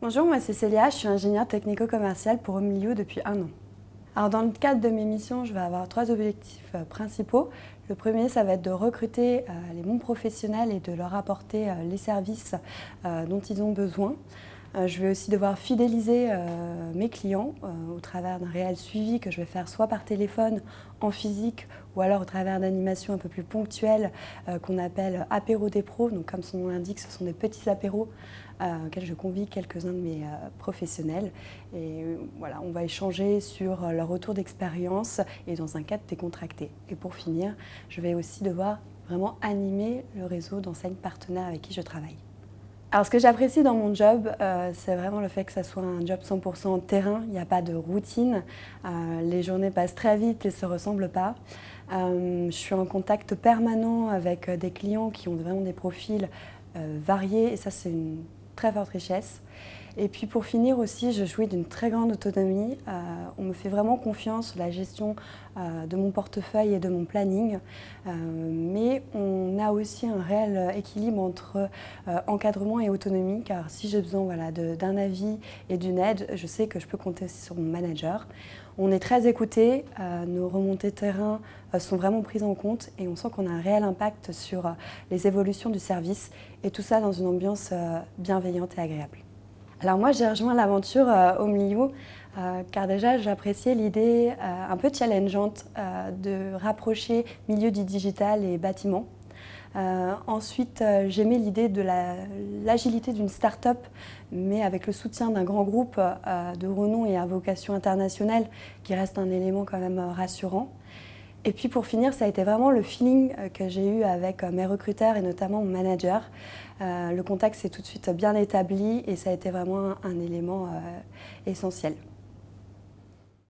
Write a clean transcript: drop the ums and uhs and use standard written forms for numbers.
Bonjour, moi c'est Célia, je suis ingénieure technico-commerciale pour Omilio depuis 1 an. Alors dans le cadre de mes missions, je vais avoir 3 objectifs principaux. Le premier, ça va être de recruter les bons professionnels et de leur apporter les services dont ils ont besoin. Je vais aussi devoir fidéliser mes clients au travers d'un réel suivi que je vais faire soit par téléphone, en physique, ou alors au travers d'animations un peu plus ponctuelles qu'on appelle apéro des pros. Donc comme son nom l'indique, ce sont des petits apéros auxquels je convie quelques-uns de mes professionnels. Et voilà, on va échanger sur leur retour d'expérience et dans un cadre décontracté. Et pour finir, je vais aussi devoir vraiment animer le réseau d'enseignes partenaires avec qui je travaille. Alors ce que j'apprécie dans mon job, c'est vraiment le fait que ça soit un job 100% terrain, il n'y a pas de routine, les journées passent très vite et ne se ressemblent pas. Je suis en contact permanent avec des clients qui ont vraiment des profils variés et ça c'est une très forte richesse. Et puis pour finir aussi, je jouis d'une très grande autonomie. On me fait vraiment confiance sur la gestion de mon portefeuille et de mon planning. Mais on a aussi un réel équilibre entre encadrement et autonomie, car si j'ai besoin d'un avis et d'une aide, je sais que je peux compter aussi sur mon manager. On est très écoutés, nos remontées terrain sont vraiment prises en compte et on sent qu'on a un réel impact sur les évolutions du service et tout ça dans une ambiance bienveillante et agréable. Alors moi j'ai rejoint l'aventure Omilio car déjà j'appréciais l'idée un peu challengeante de rapprocher milieu du digital et bâtiment. Ensuite j'aimais l'idée de l'agilité d'une start-up mais avec le soutien d'un grand groupe de renom et à vocation internationale qui reste un élément quand même rassurant. Et puis pour finir, ça a été vraiment le feeling que j'ai eu avec mes recruteurs et notamment mon manager. Le contact s'est tout de suite bien établi et ça a été vraiment un élément essentiel.